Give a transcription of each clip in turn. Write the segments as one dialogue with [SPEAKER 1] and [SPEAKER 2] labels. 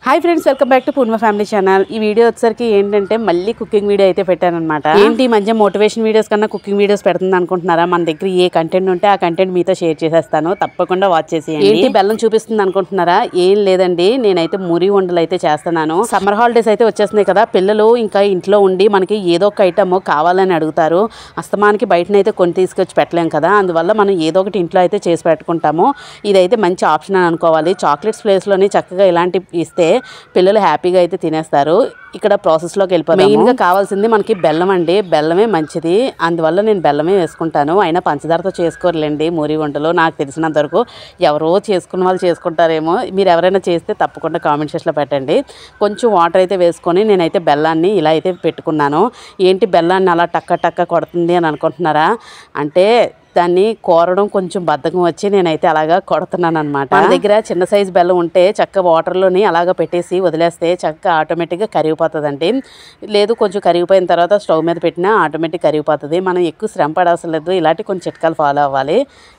[SPEAKER 1] High friends welcome back to Purnima family channel. ఈ video వచ్చరికి ఏంటంటే మళ్ళీ కుకింగ్ వీడియో అయితే పెట్టాను అన్నమాట। ఏంటి ఈ మధ్య మోటివేషన్ వీడియోస్ కన్నా కుకింగ్ వీడియోస్ పెడుతుంది అనుకుంటున్నారా? మన దగ్గర ఏ కంటెంట్ ఉంటే ఆ కంటెంట్ మీతో షేర్ చేసేస్తాను, తప్పకుండా వాచ్ చేసేయండి। ఏంటి బెల్లం చూపిస్తుంది అనుకుంటున్నారా? ఏం లేదండి, నేనైతే మురి వండలు అయితే చేస్తున్నాను। సమ్మర్ హాలిడేస్ అయితే వచ్చేస్తున్నాయి కదా, పిల్లలు ఇంకా ఇంట్లో ఉండి మనకి ఏదో ఒక ఐటమ్ కావాలని అడుగుతారు। అస్తమానికి బయటనైతే కొని తీసుకొచ్చి పెట్టలేం కదా, అందువల్ల మనం ఏదో ఒకటి ఇంట్లో అయితే చేసి పెట్టుకుంటాము। ఇదైతే మంచి ఆప్షన్ అని అనుకోవాలి। చాక్లెట్స్ ప్లేస్లోని చక్కగా ఇలాంటి ఇస్తే పిల్లలు హ్యాపీగా అయితే తినేస్తారు। ఇక్కడ ప్రాసెస్లోకి వెళ్ళిపోతాము। మెయిన్గా కావాల్సింది మనకి బెల్లం అండి, బెల్లమే మంచిది, అందువల్ల నేను బెల్లమే వేసుకుంటాను। అయినా పంచదారతో చేసుకోరులేండి మురి వంటలు, నాకు తెలిసినంత వరకు ఎవరో చేసుకున్న వాళ్ళు చేసుకుంటారేమో, మీరు ఎవరైనా చేస్తే తప్పకుండా కామెంట్ సెక్షన్లో పెట్టండి। కొంచెం వాటర్ అయితే వేసుకొని నేనైతే బెల్లాన్ని ఇలా అయితే పెట్టుకున్నాను। ఏంటి బెల్లాన్ని అలా టక్క టక్క కొడుతుంది అని అనుకుంటున్నారా? అంటే దాన్ని కోరడం కొంచెం బద్ధకం వచ్చి నేనైతే అలాగా కొడుతున్నాను అనమాట। మన దగ్గర చిన్న సైజు బెల్లం ఉంటే చక్క వాటర్లోని అలాగ పెట్టేసి వదిలేస్తే చక్క ఆటోమేటిక్గా కరిగిపోతుందండి। లేదు కొంచెం కరిగిపోయిన తర్వాత స్టవ్ మీద పెట్టినా ఆటోమేటిక్ కరిగిపోతుంది। మనం ఎక్కువ శ్రమ పడవసరం లేదు, ఇలాంటి కొన్ని చిట్కాలు ఫాలో అవ్వాలి।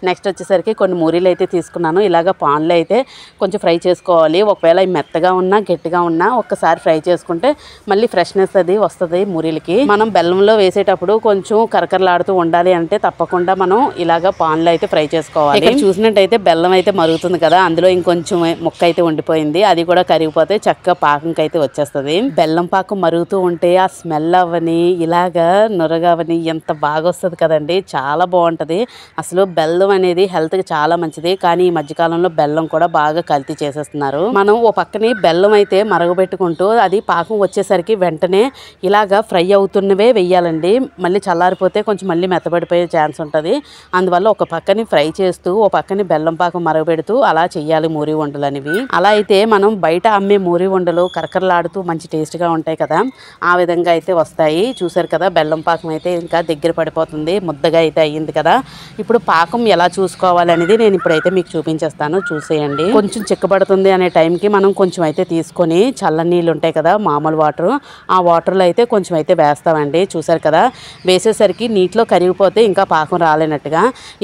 [SPEAKER 1] నెక్స్ట్ వచ్చేసరికి కొన్ని మూరీలు అయితే తీసుకున్నాను, ఇలాగ పాన్లో అయితే కొంచెం ఫ్రై చేసుకోవాలి। ఒకవేళ మెత్తగా ఉన్నా గట్టిగా ఉన్నా ఒక్కసారి ఫ్రై చేసుకుంటే మళ్ళీ ఫ్రెష్నెస్ అది వస్తుంది మూరీలకి। మనం బెల్లంలో వేసేటప్పుడు కొంచెం కరకరలాడుతూ ఉండాలి అంటే తప్పకుండా మనం ఇలాగా పాన్లో అయితే ఫ్రై చేసుకోవాలి। ఇక్కడ చూసినట్టయితే బెల్లం అయితే మరుగుతుంది కదా, అందులో ఇంకొంచెం ముక్క అయితే ఉండిపోయింది, అది కూడా కరిగిపోతే చక్కగా పాకంకి అయితే వచ్చేస్తుంది। బెల్లం పాకం మరుగుతూ ఉంటే ఆ స్మెల్ అవని ఇలాగా నురగవని ఎంత బాగా వస్తుంది కదండి, చాలా బాగుంటుంది। అసలు బెల్లం అనేది హెల్త్కి చాలా మంచిది, కానీ ఈ మధ్యకాలంలో బెల్లం కూడా బాగా కల్తీ చేసేస్తున్నారు। మనం ఓ పక్కనే బెల్లం అయితే మరగబెట్టుకుంటూ అది పాకం వచ్చేసరికి వెంటనే ఇలాగా ఫ్రై అవుతున్నవే వెయ్యాలండి, మళ్ళీ చల్లారిపోతే కొంచెం మళ్ళీ మెత్తబడిపోయే ఛాన్స్ ఉంటుంది। అందువల్ల ఒక పక్కని ఫ్రై చేస్తూ ఓ పక్కని బెల్లం పాకం మరగబెడుతూ అలా చెయ్యాలి మూరి వంటలు అనేవి। అలా అయితే మనం బయట అమ్మే మూరి వంటలు కరకరలాడుతూ మంచి టేస్ట్గా ఉంటాయి కదా, ఆ విధంగా అయితే వస్తాయి। చూసారు కదా బెల్లం పాకం అయితే ఇంకా దగ్గర పడిపోతుంది, ముద్దగా అయితే అయ్యింది కదా। ఇప్పుడు పాకం ఎలా చూసుకోవాలి అనేది నేను ఇప్పుడైతే మీకు చూపించేస్తాను, చూసేయండి। కొంచెం చిక్కబడుతుంది అనే టైంకి మనం కొంచెం అయితే తీసుకొని చల్ల నీళ్ళు ఉంటాయి కదా మామూలు వాటర్, ఆ వాటర్లో అయితే కొంచెం అయితే వేస్తామండి। చూసారు కదా, వేసేసరికి నీటిలో కరిగిపోతే ఇంకా పాకం రాలేనట్టుగా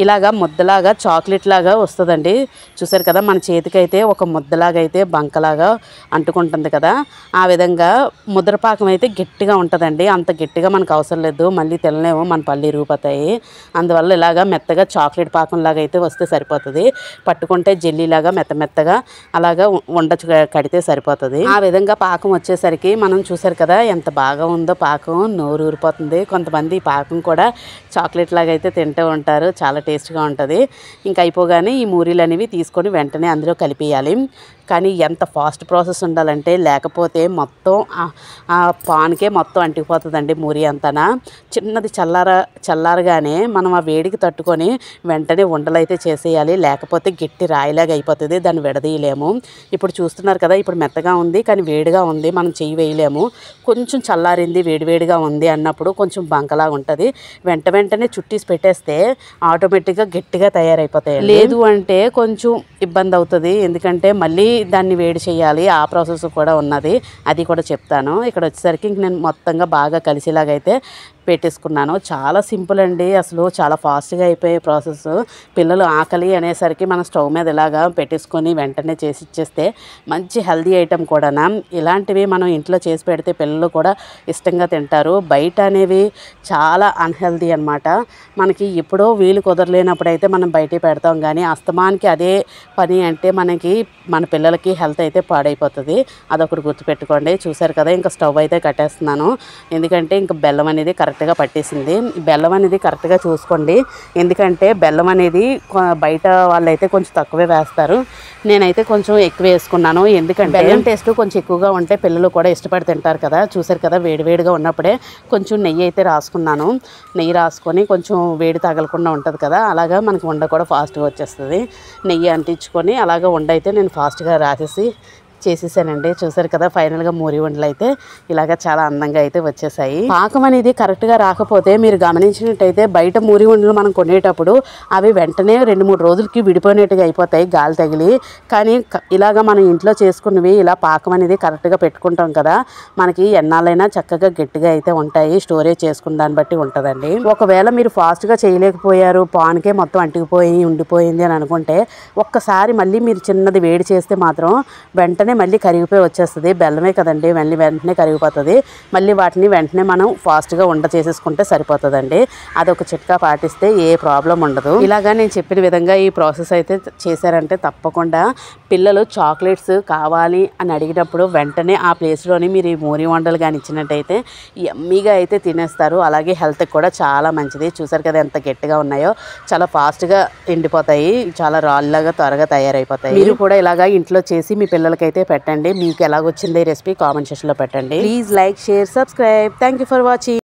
[SPEAKER 1] ఇలాగా ముద్దలాగా చాక్లెట్ లాగా వస్తుందండి। చూసారు కదా, మన చేతికైతే ఒక ముద్దలాగా అయితే బంకలాగా అంటుకుంటుంది కదా, ఆ విధంగా ముద్రపాకం అయితే గట్టిగా ఉంటుందండి। అంత గట్టిగా మనకు అవసరం లేదు, మళ్ళీ తినలేము, మన పళ్ళు ఇరిగిపోతాయి। అందువల్ల ఇలాగా మెత్తగా చాక్లెట్ పాకంలాగా అయితే వస్తే సరిపోతుంది, పట్టుకుంటే జెల్లీలాగా మెత్తగా అలాగా కడితే సరిపోతుంది। ఆ విధంగా పాకం వచ్చేసరికి మనం చూసారు కదా ఎంత బాగా ఉందో పాకం, నోరు ఊరిపోతుంది। కొంతమంది ఈ పాకం కూడా చాక్లెట్ లాగా అయితే తింటూ ఉంటారు, చాలా టేస్ట్గా ఉంటుంది। ఇంకా అయిపోగానే ఈ మూరీలు అనేవి తీసుకొని వెంటనే అందులో కలిపేయాలి। కానీ ఎంత ఫాస్ట్ ప్రాసెస్ ఉండాలంటే, లేకపోతే మొత్తం ఆ పాన్కే మొత్తం అంటికిపోతుందండి మూరి అంతనా। చిన్నది చల్లారగానే మనం ఆ వేడికి తట్టుకొని వెంటనే ఉండలు అయితే చేసేయాలి, లేకపోతే గట్టి రాయిలాగా అయిపోతుంది, దాన్ని విడదీయలేము। ఇప్పుడు చూస్తున్నారు కదా, ఇప్పుడు మెత్తగా ఉంది కానీ వేడిగా ఉంది, మనం చెయ్యి వేయలేము। కొంచెం చల్లారింది వేడివేడిగా ఉంది అన్నప్పుడు కొంచెం బంకలాగా ఉంటుంది, వెంటనే చుట్టేసి పెట్టేస్తే ఆటోమేటిక్గా గట్టిగా తయారైపోతాయి। లేదు అంటే కొంచెం ఇబ్బంది అవుతుంది, ఎందుకంటే మళ్ళీ దాన్ని వేడి చేయాలి, ఆ ప్రాసెస్ కూడా ఉన్నది, అది కూడా చెప్తాను। ఇక్కడ వచ్చేసరికి నేను మొత్తంగా బాగా కలిసేలాగైతే పెట్టేసుకున్నాను। చాలా సింపుల్ అండి, అసలు చాలా ఫాస్ట్గా అయిపోయే ప్రాసెస్। పిల్లలు ఆకలి అనేసరికి మనం స్టవ్ మీద ఇలాగా పెట్టేసుకొని వెంటనే చేసి ఇచ్చేస్తే మంచి హెల్దీ ఐటెం కూడా। ఇలాంటివి మనం ఇంట్లో చేసి పెడితే పిల్లలు కూడా ఇష్టంగా తింటారు। బయట అనేవి చాలా అన్హెల్దీ అనమాట, మనకి ఎప్పుడో వీలు కుదరలేనప్పుడు అయితే మనం బయట పెడతాం, కానీ అస్తమానికి అదే పని అంటే మనకి మన పిల్లలకి హెల్త్ అయితే పాడైపోతుంది, అదొకటి గుర్తుపెట్టుకోండి। చూసారు కదా, ఇంకా స్టవ్ అయితే కట్టేస్తున్నాను, ఎందుకంటే ఇంకా బెల్లం అనేది కరెక్ట్గా పట్టేసింది। బెల్లం అనేది కరెక్ట్గా చూసుకోండి, ఎందుకంటే బెల్లం అనేది బయట వాళ్ళైతే కొంచెం తక్కువే వేస్తారు, నేనైతే కొంచెం ఎక్కువ వేసుకున్నాను, ఎందుకంటే బెల్లం టేస్ట్ కొంచెం ఎక్కువగా ఉంటే పిల్లలు కూడా ఇష్టపడి తింటారు కదా। చూసారు కదా, వేడివేడిగా ఉన్నప్పుడే కొంచెం నెయ్యి అయితే రాసుకున్నాను, నెయ్యి రాసుకొని కొంచెం వేడి తగలకుండా ఉంటుంది కదా, అలాగా మనకి వండ కూడా ఫాస్ట్గా వచ్చేస్తుంది। నెయ్యి అంటించుకొని అలాగ వండ అయితే నేను ఫాస్ట్గా రాసేసి చేసేసానండి। చూసారు కదా, ఫైనల్గా మూరి వంటలు అయితే ఇలాగ చాలా అందంగా అయితే వచ్చేసాయి। పాకం అనేది కరెక్ట్గా రాకపోతే మీరు గమనించినట్టయితే బయట మూరి వంటలు మనం కొనేటప్పుడు అవి వెంటనే 2-3 రోజులకి విడిపోయినట్టుగా అయిపోతాయి గాలి తగిలి, కానీ ఇలాగ మనం ఇంట్లో చేసుకున్నవి ఇలా పాకం అనేది కరెక్ట్గా పెట్టుకుంటాం కదా, మనకి ఎన్నాళ్ళైనా చక్కగా గట్టిగా అయితే ఉంటాయి, స్టోరేజ్ చేసుకున్న దాన్ని బట్టి ఉంటుందండి। ఒకవేళ మీరు ఫాస్ట్గా చేయలేకపోయారు, పాన్కే మొత్తం అంటుకుపోయి ఉండిపోయింది అని అనుకుంటే ఒక్కసారి మళ్ళీ మీరు చిన్నది వేడి చేస్తే మాత్రం వెంటనే వెంటనే మళ్ళీ కరిగిపోయి వచ్చేస్తుంది. బెల్లమే కదండి, వెంటనే కరిగిపోతుంది. మళ్ళీ వాటిని వెంటనే మనం ఫాస్ట్గా ఉండ చేసేసుకుంటే సరిపోతుందండి. అదొక చిట్కా పాటిస్తే ఏ ప్రాబ్లం ఉండదు. ఇలాగా నేను చెప్పిన విధంగా ఈ ప్రాసెస్ అయితే చేశారంటే తప్పకుండా పిల్లలు చాక్లెట్స్ కావాలి అని అడిగినప్పుడు వెంటనే ఆ ప్లేస్లోని మీరు ఈ మోరి వండలు కానీ ఇచ్చినట్టయితే యమ్మీగా అయితే తినేస్తారు. అలాగే హెల్త్కి కూడా చాలా మంచిది. చూసారు కదా ఎంత గట్టిగా ఉన్నాయో, చాలా ఫాస్ట్గా ఎండిపోతాయి, చాలా రాళ్ళలాగా త్వరగా తయారైపోతాయి. మీరు కూడా ఇలాగా ఇంట్లో చేసి మీ పిల్లలకైతే పెట్టండి. మీకు ఎలాగొచ్చింది ఈ రెసిపీ కామెంట్ సెక్షన్లో పెట్టండి. Please like, share, subscribe. Thank you for watching.